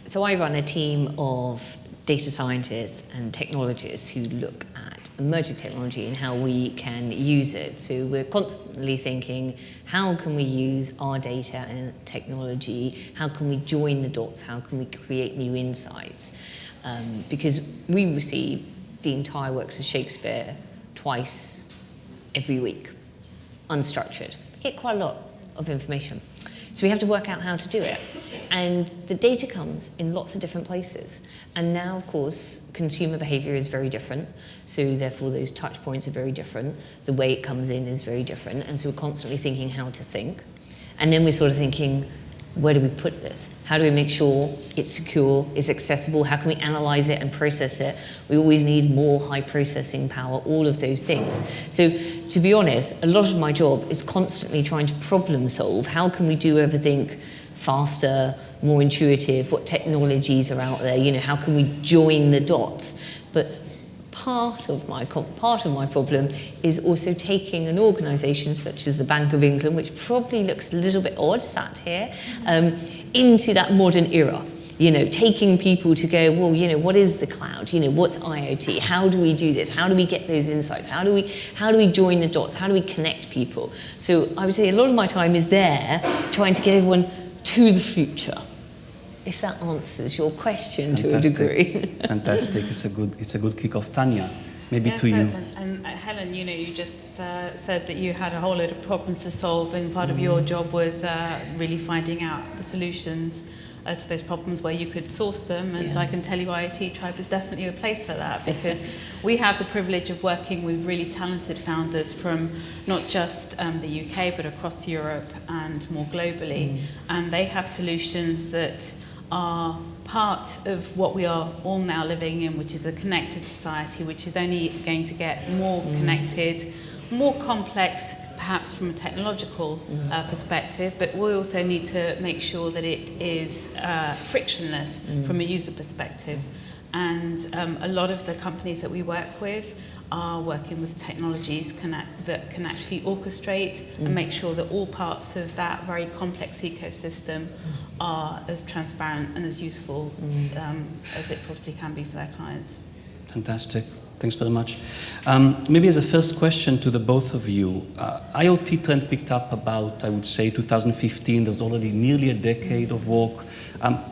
So I run a team of data scientists and technologists who look at emerging technology and how we can use it. So we're constantly thinking, how can we use our data and technology? How can we join the dots? How can we create new insights? Because we receive the entire works of Shakespeare twice every week, unstructured. We get quite a lot of information. So we have to work out how to do it. And the data comes in lots of different places. And now, of course, consumer behavior is very different. So therefore, those touch points are very different. The way it comes in is very different. And so we're constantly thinking how to think. And then we're sort of thinking, where do we put this? How do we make sure it's secure, it's accessible? How can we analyze it and process it? We always need more high processing power, all of those things. So to be honest, a lot of my job is constantly trying to problem solve. How can we do everything faster, more intuitive? What technologies are out there? You know, how can we join the dots? But part of my problem is also taking an organisation such as the Bank of England, which probably looks a little bit odd sat here, into that modern era. You know, taking people to go, well, you know, what is the cloud? You know, what's IoT? How do we do this? How do we get those insights? How do we join the dots? How do we connect people? So I would say a lot of my time is there trying to get everyone to the future. If that answers your question. Fantastic. To a degree. Fantastic. It's a good kick-off. Tanya, maybe to you. And Helen, you know, you just said that you had a whole load of problems to solve, and part of your job was really finding out the solutions to those problems where you could source them. And yeah. I can tell you IoT Tribe is definitely a place for that, because we have the privilege of working with really talented founders from not just the UK, but across Europe and more globally. And they have solutions that are part of what we are all now living in, which is a connected society, which is only going to get more connected, more complex, perhaps from a technological perspective, but we also need to make sure that it is frictionless from a user perspective. And a lot of the companies that we work with are working with technologies that can actually orchestrate and make sure that all parts of that very complex ecosystem are as transparent and as useful as it possibly can be for their clients. Fantastic. Thanks very much. Maybe as a first question to the both of you, IoT trend picked up about, I would say, 2015. There's already nearly a decade of work.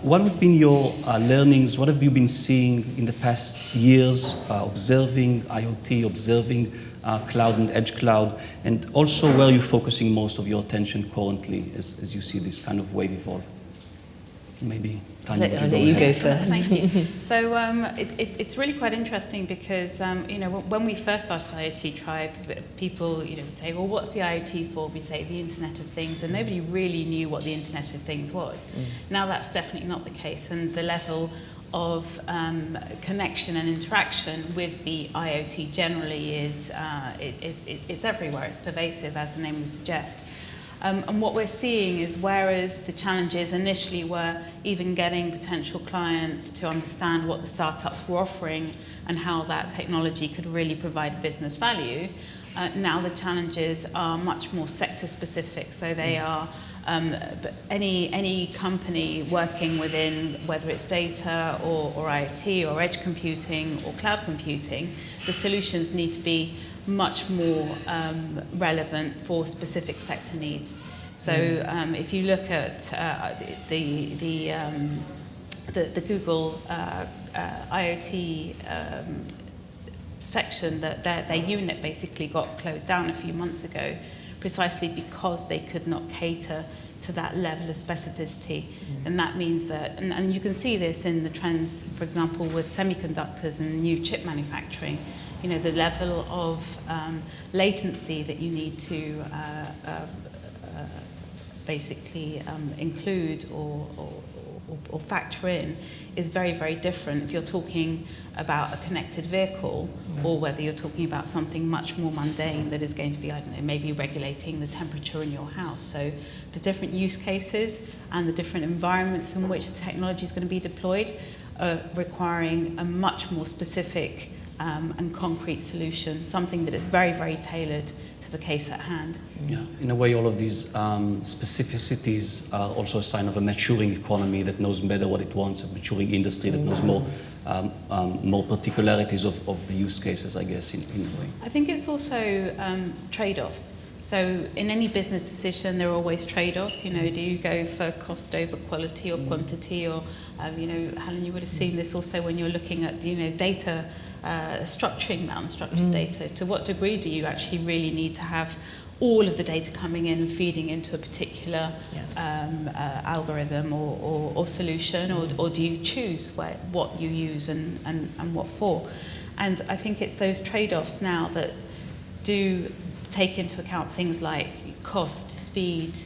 What have been your learnings? What have you been seeing in the past years, observing IoT, observing cloud and edge cloud, and also where are you focusing most of your attention currently as you see this kind of wave evolve? Maybe Tanya, I'll let you go first. Thank you. So it's really quite interesting because you know, when we first started IoT Tribe, people would say, well, what's the IoT for? We'd say the Internet of Things, and nobody really knew what the Internet of Things was. Now that's definitely not the case, and the level of connection and interaction with the IoT generally is it's everywhere. It's pervasive, as the name would suggest. And what we're seeing is, whereas the challenges initially were even getting potential clients to understand what the startups were offering and how that technology could really provide business value, now the challenges are much more sector specific. So they are any company working within, whether it's data or IoT or edge computing or cloud computing, the solutions need to be much more relevant for specific sector needs. So if you look at the Google IoT section, that their unit basically got closed down a few months ago, precisely because they could not cater to that level of specificity. And that means that, and you can see this in the trends, for example, with semiconductors and new chip manufacturing. You know, the level of latency that you need to basically include or factor in is very, very different if you're talking about a connected vehicle or whether you're talking about something much more mundane that is going to be, I don't know, maybe regulating the temperature in your house. So the different use cases and the different environments in which the technology is going to be deployed are requiring a much more specific and concrete solution, something that is very, very tailored to the case at hand. Yeah, in a way, all of these specificities are also a sign of a maturing economy that knows better what it wants, a maturing industry that knows more particularities of the use cases, I guess, in a way. I think it's also trade-offs. So in any business decision, there are always trade-offs. Do you go for cost over quality or quantity, or Helen, you would have seen this also when you're looking at data. Structuring that unstructured data. To what degree do you actually really need to have all of the data coming in and feeding into a particular algorithm or solution, or do you choose what you use and what for? And I think it's those trade-offs now that do take into account things like cost, speed,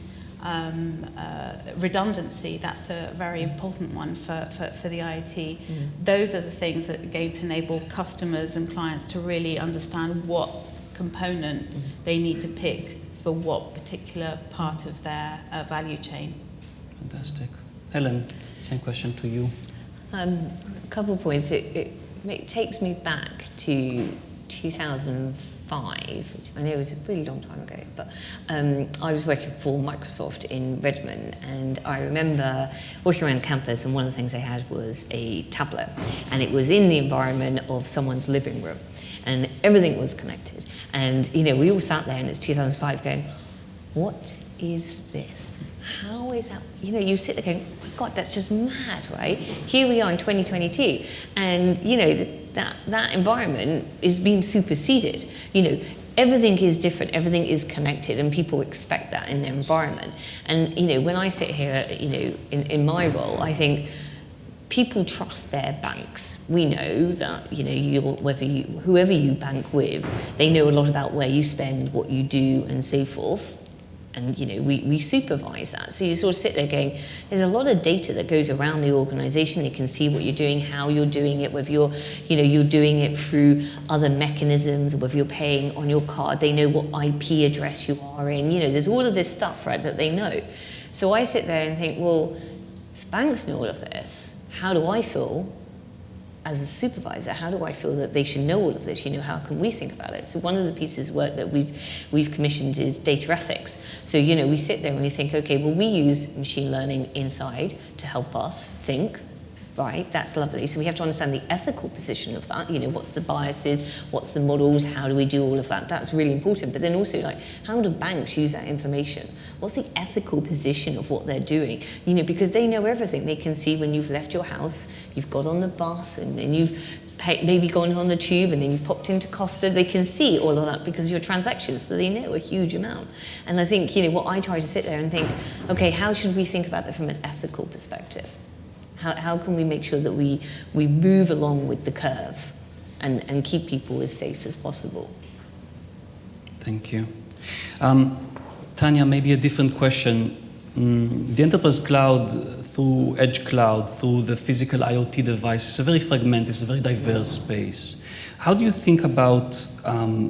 redundancy. That's a very important one for the IoT. Those are the things that are going to enable customers and clients to really understand what component they need to pick for what particular part of their value chain. Fantastic. Helen, same question to you. A couple of points. It takes me back to 2005, which I know was a really long time ago, but I was working for Microsoft in Redmond, and I remember walking around campus, and one of the things they had was a tablet, and it was in the environment of someone's living room, and everything was connected. And we all sat there, and it's 2005, going, "What is this? How is that?" You sit there going, "Oh my God, that's just mad, right?" Here we are in 2022, and that environment is being superseded. Everything is different, everything is connected, and people expect that in their environment. And when I sit here, in my role, I think people trust their banks. We know that whoever you bank with, they know a lot about where you spend, what you do, and so forth. And we supervise that. So you sort of sit there going, there's a lot of data that goes around the organisation. They can see what you're doing, how you're doing it, whether you're doing it through other mechanisms, or whether you're paying on your card. They know what IP address you are in. There's all of this stuff, right, that they know. So I sit there and think, well, if banks know all of this, how do I feel as a supervisor? How do I feel that they should know all of this? How can we think about it? So one of the pieces of work that we've commissioned is data ethics. So we sit there and we think, okay, well, we use machine learning inside to help us think. Right, that's lovely. So we have to understand the ethical position of that. What's the biases, what's the models, how do we do all of that? That's really important. But then also, how do banks use that information? What's the ethical position of what they're doing? Because they know everything. They can see when you've left your house, you've got on the bus, and then you've maybe gone on the tube, and then you've popped into Costa. They can see all of that because of your transactions, so they know a huge amount. And I think, what I try to sit there and think, okay, how should we think about that from an ethical perspective? How can we make sure that we move along with the curve and keep people as safe as possible? Thank you. Tanya, maybe a different question. The enterprise cloud, through edge cloud, through the physical IoT device, is a very fragmented, it's a very diverse space. How do you think about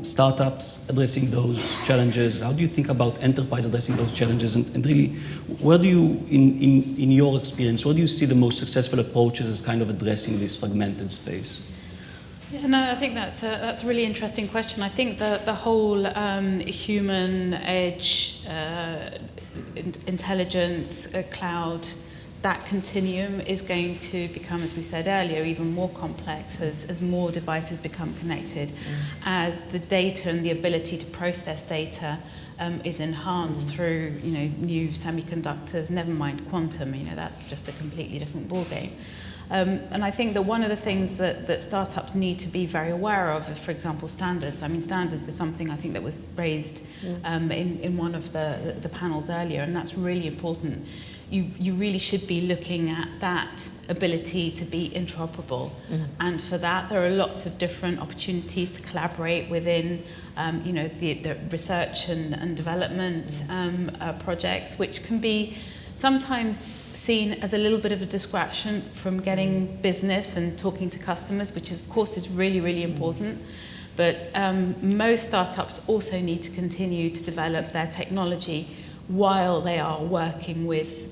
startups addressing those challenges? How do you think about enterprise addressing those challenges? And really, where do you, in your experience, where do you see the most successful approaches as kind of addressing this fragmented space? Yeah, no, I think that's a really interesting question. I think the whole human edge, intelligence, cloud, that continuum is going to become, as we said earlier, even more complex as more devices become connected, as the data and the ability to process data is enhanced through new semiconductors, never mind quantum. That's just a completely different ballgame. And I think that one of the things that startups need to be very aware of is, for example, standards. I mean, standards is something I think that was raised in one of the panels earlier, and that's really important. You really should be looking at that ability to be interoperable. And for that, there are lots of different opportunities to collaborate within the research and development projects, which can be sometimes seen as a little bit of a distraction from getting business and talking to customers, which of course is really, really important. But most startups also need to continue to develop their technology while they are working with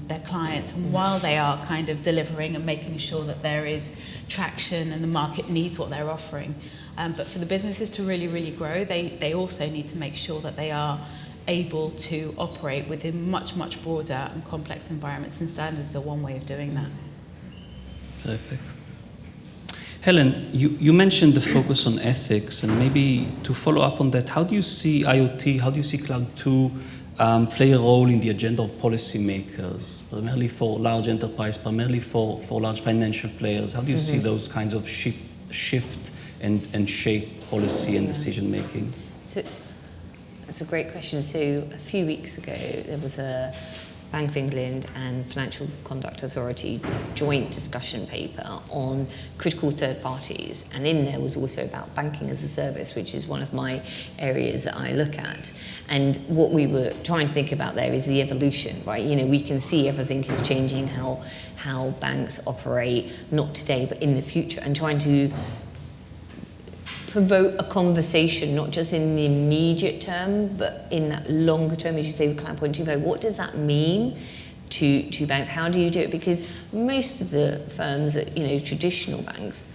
their clients, and while they are kind of delivering and making sure that there is traction and the market needs what they're offering. But for the businesses to really, really grow, they also need to make sure that they are able to operate within much, much broader and complex environments, and standards are one way of doing that. Terrific. Helen, you mentioned the focus on ethics, and maybe to follow up on that, how do you see IoT, how do you see Cloud 2 play a role in the agenda of policymakers, primarily for large enterprise, primarily for large financial players? How do you see those kinds of shift and shape policy and decision making? So that's a great question. So a few weeks ago, there was a Bank of England and Financial Conduct Authority joint discussion paper on critical third parties, and in there was also about banking as a service, which is one of my areas that I look at. And what we were trying to think about there is the evolution, right? You know, we can see everything is changing, how banks operate, not today but in the future, and trying to provoke a conversation, not just in the immediate term, but in that longer term, as you say, with Cloud 1.2. What does that mean to banks? How do you do it? Because most of the firms that, you know, traditional banks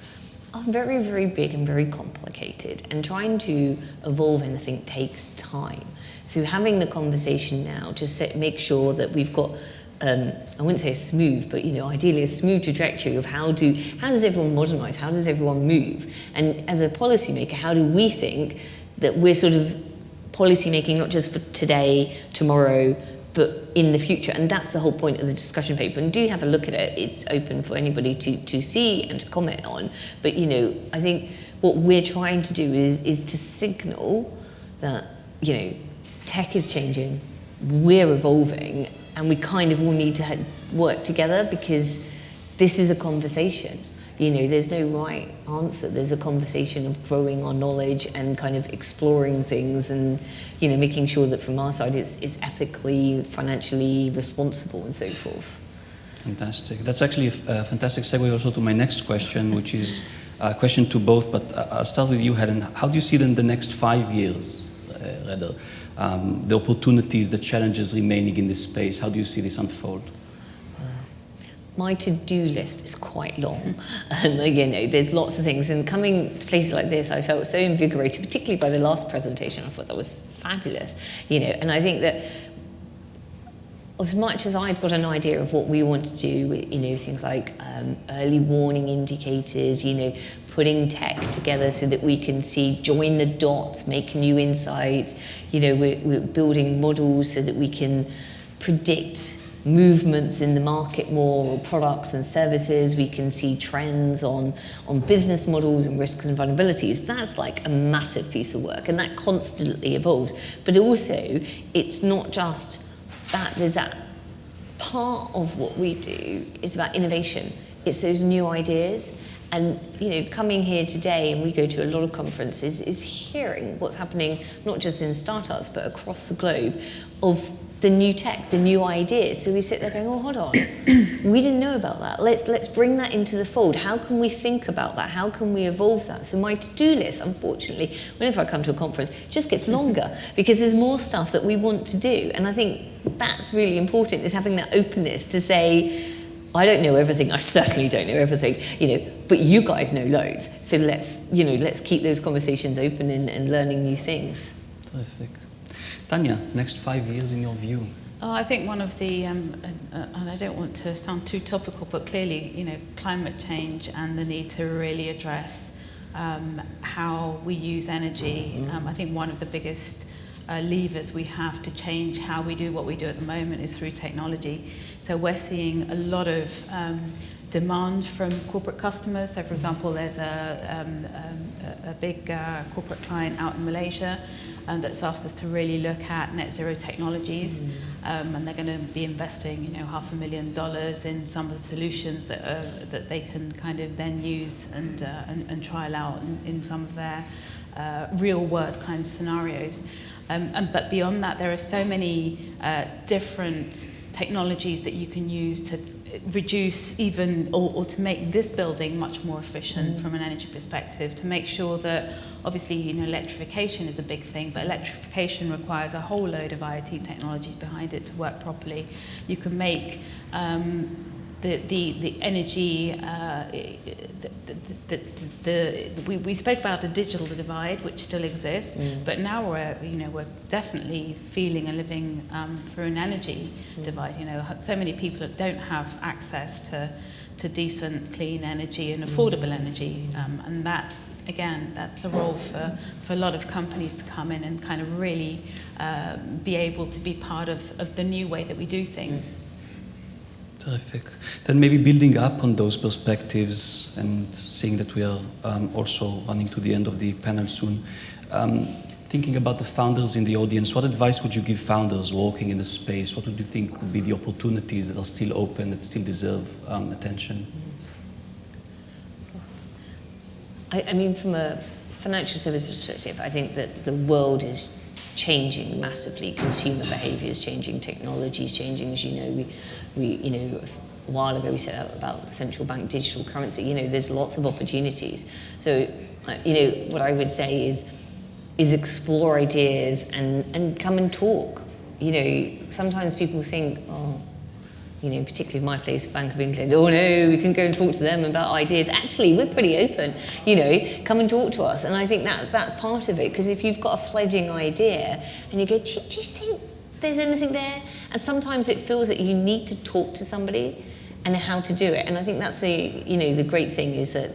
are very, very big and very complicated, and trying to evolve anything takes time. So having the conversation now to make sure that we've got I wouldn't say a smooth, but, you know, ideally a smooth trajectory of how does everyone modernise, how does everyone move? And as a policymaker, how do we think that we're sort of policy making not just for today, tomorrow, but in the future? And that's the whole point of the discussion paper. And do have a look at it. It's open for anybody to see and to comment on. But, you know, I think what we're trying to do is to signal that, you know, tech is changing, we're evolving, and we kind of all need to work together, because this is a conversation. You know, there's no right answer. There's a conversation of growing our knowledge and kind of exploring things, and, you know, making sure that from our side it's ethically, financially responsible and so forth. Fantastic. That's actually a fantastic segue also to my next question, which is a question to both, but I'll start with you, Helen. How do you see then the next 5 years, rather? The opportunities, the challenges remaining in this space, how do you see this unfold? My to-do list is quite long, and, you know, there's lots of things, and coming to places like this, I felt so invigorated, particularly by the last presentation. I thought that was fabulous, you know, and I think that as much as I've got an idea of what we want to do, you know, things like early warning indicators, you know, putting tech together so that we can see, join the dots, make new insights, you know, we're building models so that we can predict movements in the market more, or products and services. We can see trends on business models and risks and vulnerabilities. That's like a massive piece of work, and that constantly evolves. But also, it's not just that. There's that part of what we do is about innovation. It's those new ideas. And, you know, coming here today, and we go to a lot of conferences, is hearing what's happening not just in startups but across the globe of the new tech, the new ideas. So we sit there going, oh, hold on, we didn't know about that. Let's bring that into the fold. How can we think about that? How can we evolve that? So my to-do list, unfortunately, whenever I come to a conference, just gets longer because there's more stuff that we want to do. And I think that's really important, is having that openness to say, I don't know everything. I certainly don't know everything, you know, but you guys know loads. So let's keep those conversations open and learning new things. Terrific. Tanya, next 5 years in your view? Oh, I think one of the, and I don't want to sound too topical, but clearly, you know, climate change and the need to really address how we use energy. I think one of the biggest levers we have to change how we do what we do at the moment is through technology. So we're seeing a lot of demand from corporate customers. So, for example, there's a big corporate client out in Malaysia that's asked us to really look at net zero technologies, and they're going to be investing, you know, $500,000 in some of the solutions that they can kind of then use and trial out in some of their real world kind of scenarios. But beyond that, there are so many different technologies that you can use to reduce even, or to make this building much more efficient from an energy perspective, to make sure that, obviously, you know, electrification is a big thing, but electrification requires a whole load of IoT technologies behind it to work properly. You can make the energy we spoke about a digital divide, which still exists, but now we're definitely feeling and living through an energy divide. So many people don't have access to decent, clean energy and affordable energy, and that, again, that's the role for a lot of companies to come in and kind of really be able to be part of the new way that we do things. Terrific. Then maybe building up on those perspectives and seeing that we are also running to the end of the panel soon, thinking about the founders in the audience, what advice would you give founders working in the space? What would you think would be the opportunities that are still open, that still deserve attention? I mean, from a financial services perspective, I think that the world is changing massively. Consumer behaviour is changing, technology is changing. As you know, we a while ago we set out about central bank digital currency. There's lots of opportunities. So, what I would say is explore ideas and come and talk. Sometimes people think, particularly my place, Bank of England, oh no, we can go and talk to them about ideas. Actually, we're pretty open, come and talk to us. And I think that's part of it, because if you've got a fledgling idea and you go, do you think there's anything there? And sometimes it feels that you need to talk to somebody and how to do it. And I think that's the great thing is that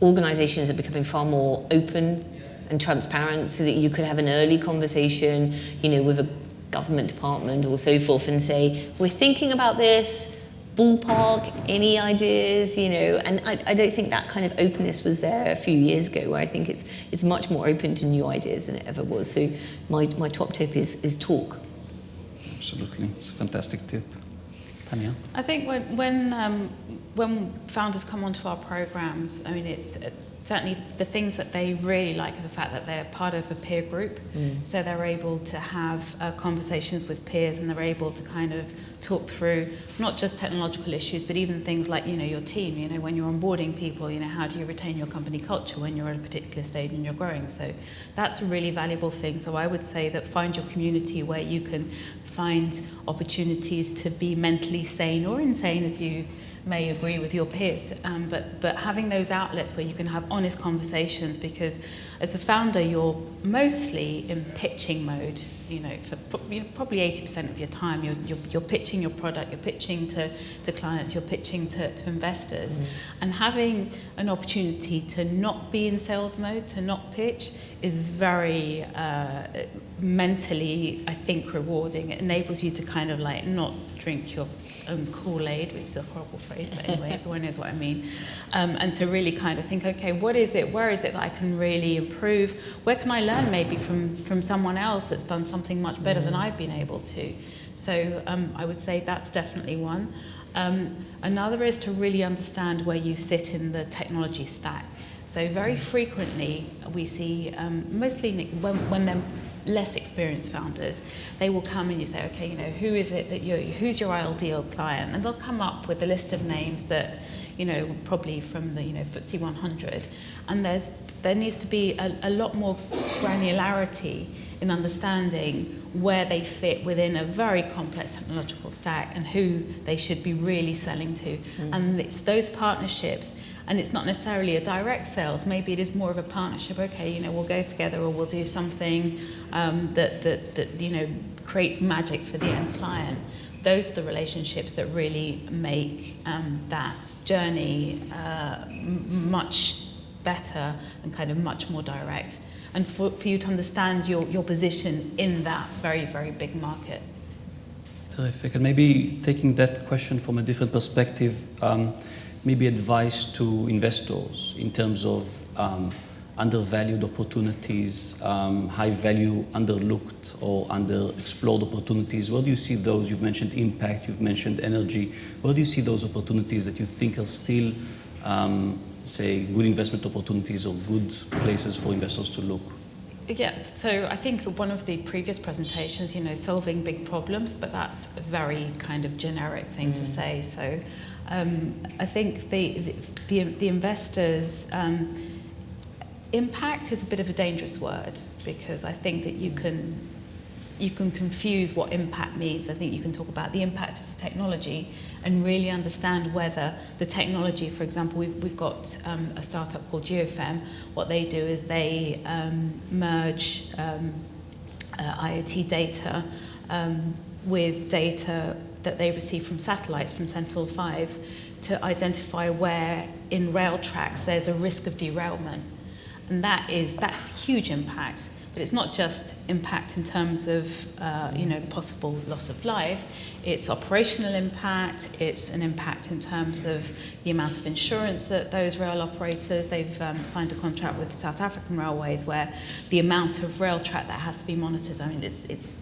organisations are becoming far more open and transparent, so that you could have an early conversation, with a government department or so forth, and say, we're thinking about this, ballpark, any ideas, and I don't think that kind of openness was there a few years ago, where I think it's much more open to new ideas than it ever was. So my top tip is talk. Absolutely, it's a fantastic tip. Tanya? I think when founders come onto our programs, I mean, it's certainly the things that they really like is the fact that they're part of a peer group. So they're able to have conversations with peers, and they're able to kind of talk through not just technological issues, but even things like, your team, when you're onboarding people, how do you retain your company culture when you're at a particular stage and you're growing? So that's a really valuable thing. So I would say that find your community where you can find opportunities to be mentally sane or insane, as you may agree with your peers, but having those outlets where you can have honest conversations, because as a founder you're mostly in pitching mode, for probably 80% of your time you're pitching your product, you're pitching to clients, you're pitching to investors, and having an opportunity to not be in sales mode, to not pitch, is very mentally, I think, rewarding. It enables you to kind of not drink your own Kool-Aid, which is a horrible phrase, but anyway, everyone knows what I mean. And to really kind of think, okay, what is it? Where is it that I can really improve? Where can I learn maybe from someone else that's done something much better than I've been able to? So I would say that's definitely one. Another is to really understand where you sit in the technology stack. So very frequently we see, mostly when they're less experienced founders, they will come and you say, okay, who is it that who's your ideal client? And they'll come up with a list of names that, probably from the, FTSE 100. And there needs to be a lot more granularity in understanding where they fit within a very complex technological stack and who they should be really selling to. And it's those partnerships. And it's not necessarily a direct sales. Maybe it is more of a partnership. Okay, we'll go together, or we'll do something that creates magic for the end client. Those are the relationships that really make that journey much better and kind of much more direct. And for you to understand your position in that very, very big market. Terrific. And maybe taking that question from a different perspective, maybe advice to investors in terms of undervalued opportunities, high value, underlooked or underexplored opportunities. Where do you see those? You've mentioned impact, you've mentioned energy. Where do you see those opportunities that you think are still, say, good investment opportunities or good places for investors to look? Yeah, so I think that one of the previous presentations, solving big problems, but that's a very kind of generic thing to say. So I think the investors' impact is a bit of a dangerous word, because I think that you can you can confuse what impact means. I think you can talk about the impact of the technology and really understand whether the technology, for example, we've got a startup called GeoFem. What they do is they merge IoT data with data that they receive from satellites, from Sentinel-5, to identify where in rail tracks there's a risk of derailment. And that's huge impact. But it's not just impact in terms of possible loss of life. It's operational impact. It's an impact in terms of the amount of insurance that those rail operators, they've signed a contract with South African Railways where the amount of rail track that has to be monitored. I mean, it's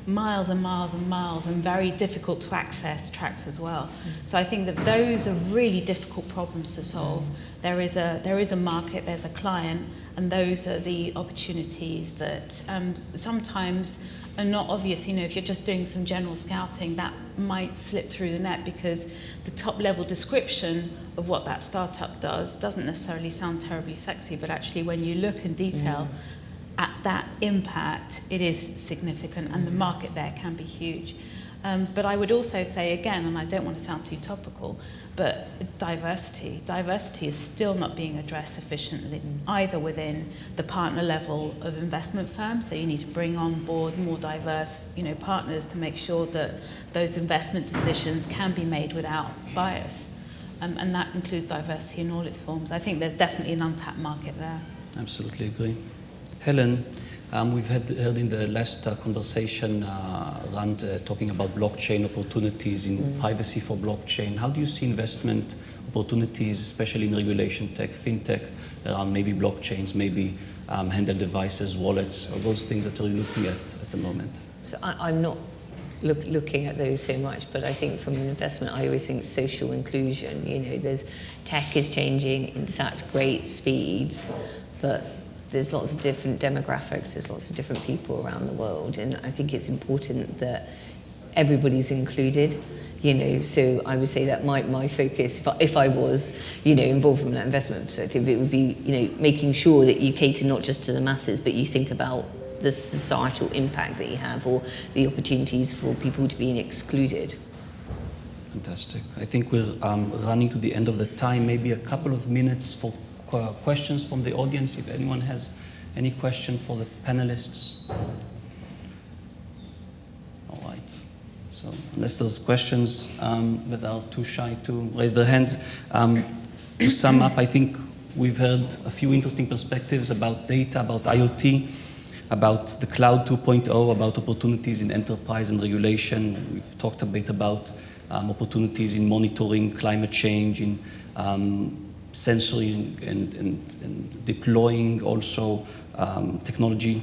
miles and miles and miles, and very difficult to access tracks as well. So I think that those are really difficult problems to solve. There is a market, there's a client, and those are the opportunities that sometimes are not obvious. If you're just doing some general scouting, that might slip through the net because the top level description of what that startup does doesn't necessarily sound terribly sexy, but actually when you look in detail at that impact, it is significant, and the market there can be huge. But I would also say again, and I don't want to sound too topical, but diversity is still not being addressed sufficiently, either within the partner level of investment firms. So you need to bring on board more diverse, partners to make sure that those investment decisions can be made without bias, and that includes diversity in all its forms. I think there's definitely an untapped market there. Absolutely agree. Helen, we've heard in the last conversation Rand talking about blockchain opportunities in privacy for blockchain. How do you see investment opportunities, especially in regulation tech, fintech, around maybe blockchains, maybe handheld devices, wallets, or those things that you're looking at the moment? So I'm not looking at those so much, but I think from an investment, I always think social inclusion. Tech is changing in such great speeds, but there's lots of different demographics, there's lots of different people around the world, and I think it's important that everybody's included, so I would say that my focus, if I was, involved from that investment perspective, it would be, making sure that you cater not just to the masses, but you think about the societal impact that you have, or the opportunities for people to be excluded. Fantastic. I think we're running to the end of the time, maybe a couple of minutes for questions from the audience, if anyone has any question for the panelists. All right. So unless there's questions that are too shy to raise their hands, to sum up, I think we've heard a few interesting perspectives about data, about IoT, about the cloud 2.0, about opportunities in enterprise and regulation. We've talked a bit about opportunities in monitoring climate change, in sensory and deploying also technology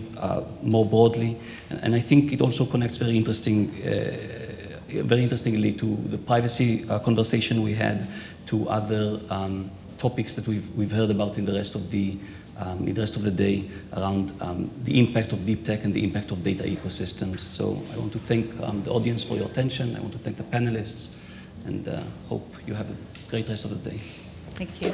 more broadly, and I think it also connects very interestingly to the privacy conversation we had, to other topics that we've heard about in the rest of the day around the impact of deep tech and the impact of data ecosystems. So I want to thank the audience for your attention. I want to thank the panelists, and hope you have a great rest of the day. Thank you.